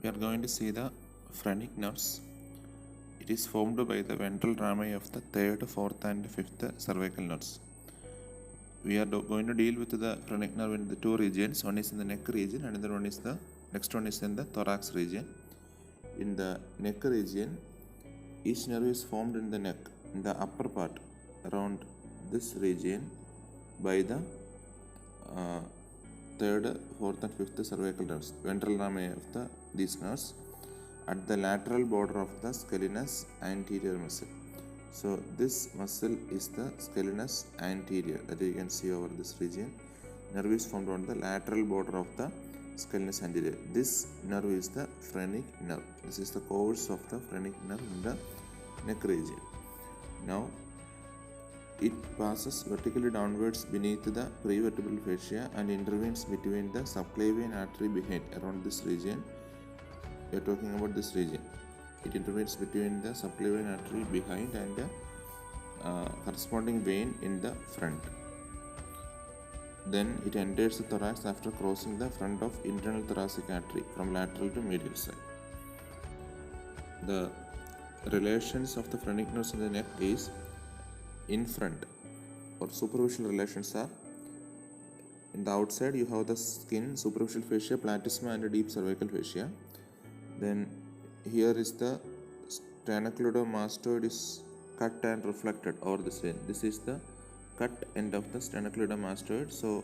we are going to see the phrenic nerves. It is formed by the ventral rami of the third, fourth, and fifth cervical nerves. We are going to deal with the phrenic nerve in the two regions. One is in the neck region, and another one is the next one is in the thorax region. In the neck region, each nerve is formed in the neck, in the upper part, around this region, by the third, fourth, and fifth cervical nerves, ventral rami of these nerves, at the lateral border of the scalenus anterior muscle. So this muscle is the scalenus anterior, that you can see over this region. Nerve is formed on the lateral border of the scalenus anterior. This nerve is the phrenic nerve. This is the course of the phrenic nerve in the neck region. Now it passes vertically downwards beneath the prevertebral fascia and intervenes between the subclavian artery behind, around this region. We are talking about this region. It intervenes between the subclavian artery behind and the corresponding vein in the front. Then it enters the thorax after crossing the front of internal thoracic artery from lateral to medial side. The relations of the phrenic nerves in the neck is in front, or superficial relations are: in the outside you have the skin, superficial fascia, platysma, and a deep cervical fascia. Then here is the sternocleidomastoid is cut and reflected over this vein. This is the cut end of the sternocleidomastoid. So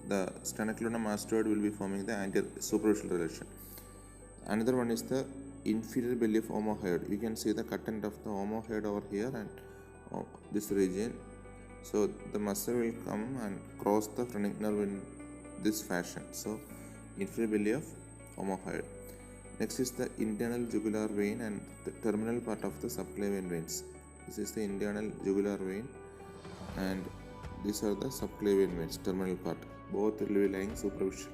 the sternocleidomastoid will be forming the anterior superficial relation. Another one is the inferior belly of omohyoid. You can see the cut end of the omohyoid over here and this region. So the muscle will come and cross the phrenic nerve in this fashion. So inferior belly of omohyoid. Next is the internal jugular vein and the terminal part of the subclavian veins. This is the internal jugular vein and these are the subclavian veins, terminal part. Both will be lying superficial.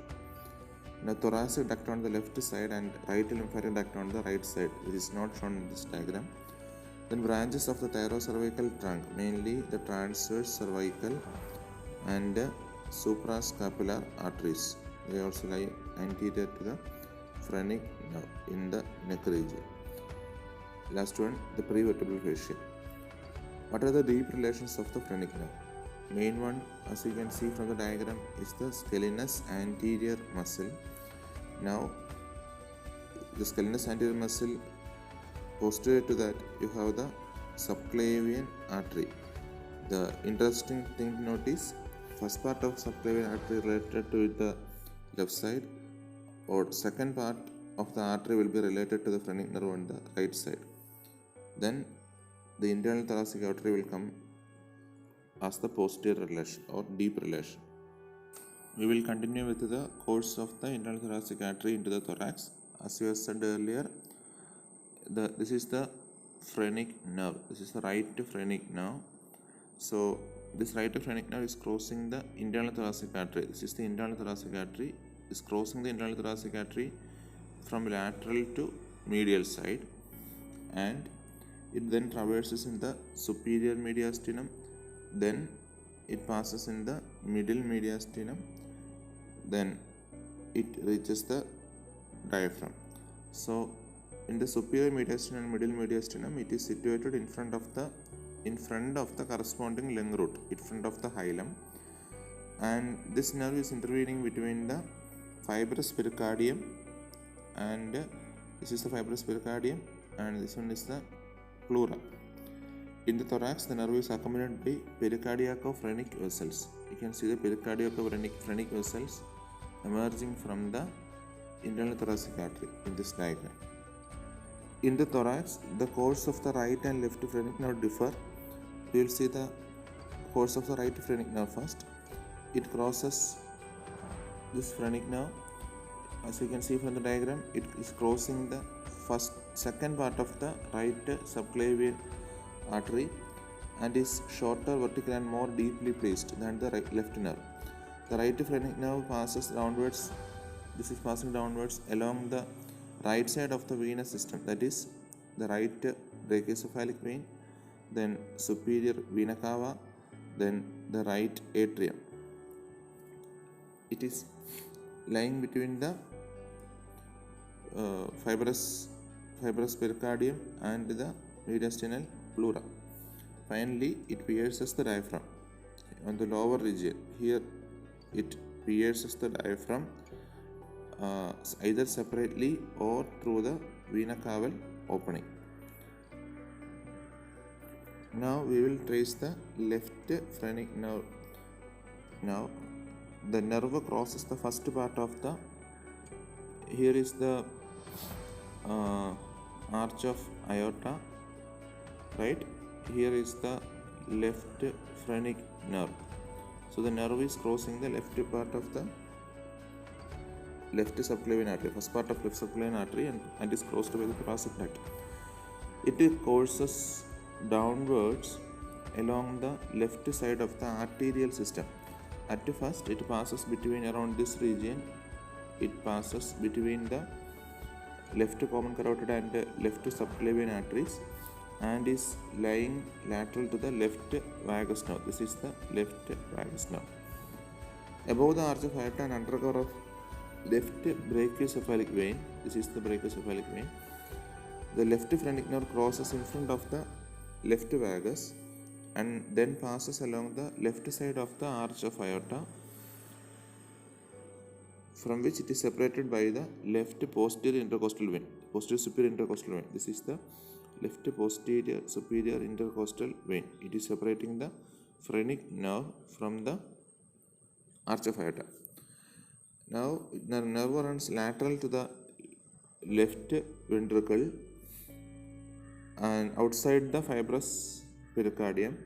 Now thoracic duct on the left side and right lymphatic duct on the right side, which is not shown in this diagram. Then branches of the thyrocervical trunk, mainly the transverse cervical and suprascapular arteries. They also lie anterior to the phrenic nerve in the neck region. Last one, the prevertebral fascia. What are the deep relations of the phrenic nerve? Main one, as you can see from the diagram, is the scalenus anterior muscle. Now the scalenus anterior muscle, posterior to that you have the subclavian artery. The interesting thing to note is, first part of subclavian artery related to the left side, or second part of the artery will be related to the phrenic nerve on the right side. Then the internal thoracic artery will come as the posterior relation or deep relation. We will continue with the course of the internal thoracic artery into the thorax. As we have said earlier, this is the phrenic nerve. This is the right phrenic nerve. So this right phrenic nerve is crossing the internal thoracic artery. This is the internal thoracic artery. Is crossing the internal thoracic artery from lateral to medial side, and it then traverses in the superior mediastinum. Then it passes in the middle mediastinum. Then it reaches the diaphragm. So in the superior mediastinum and middle mediastinum, it is situated in front of the corresponding lung root, in front of the hilum, and this nerve is intervening between the fibrous pericardium, and this is the fibrous pericardium, and this one is the pleura. In the thorax, the nerve is accompanied by pericardiaco-phrenic vessels. You can see the pericardiaco-phrenic vessels emerging from the internal thoracic artery in this diagram. In the thorax, the course of the right and left phrenic nerve differ. We will see the course of the right phrenic nerve first. It crosses this phrenic nerve. As you can see from the diagram, it is crossing the second part of the right subclavian artery and is shorter, vertical, and more deeply placed than the left nerve. The right phrenic nerve passes downwards. This is passing downwards along the right side of the venous system, that is the right brachiocephalic vein, then superior vena cava, then the right atrium. It is lying between the fibrous pericardium and the mediastinal pleura. Finally, it pierces the diaphragm on the lower region. Here, it pierces the diaphragm either separately or through the vena cava opening. Now we will trace the left phrenic nerve. Now the nerve crosses the first part of the, here is the arch of aorta, right? Here is the left phrenic nerve. So the nerve is crossing the left part of the left subclavian artery, first part of left subclavian artery, and is crossed by the thoracic duct. It courses downwards along the left side of the arterial system. At first, it passes between, around this region, it passes between the left common carotid and left subclavian arteries and is lying lateral to the left vagus nerve. This is the left vagus nerve. Above the arch of aorta and undercover of left brachiocephalic vein, this is the brachiocephalic vein, the left phrenic nerve crosses in front of the left vagus and then passes along the left side of the arch of aorta, from which it is separated by the left posterior intercostal vein, posterior superior intercostal vein. This is the left posterior superior intercostal vein. It is separating the phrenic nerve from the arch of aorta. Now the nerve runs lateral to the left ventricle and outside the fibrous pericardium.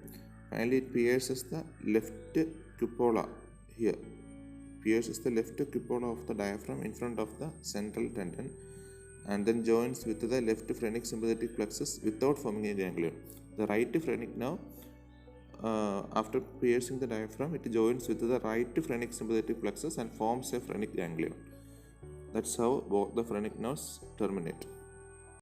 Finally, it pierces the left cupola here. Pierces the left cupola of the diaphragm in front of the central tendon and then joins with the left phrenic sympathetic plexus without forming a ganglion. The right phrenic nerve, after piercing the diaphragm, it joins with the right phrenic sympathetic plexus and forms a phrenic ganglion. That's how both the phrenic nerves terminate.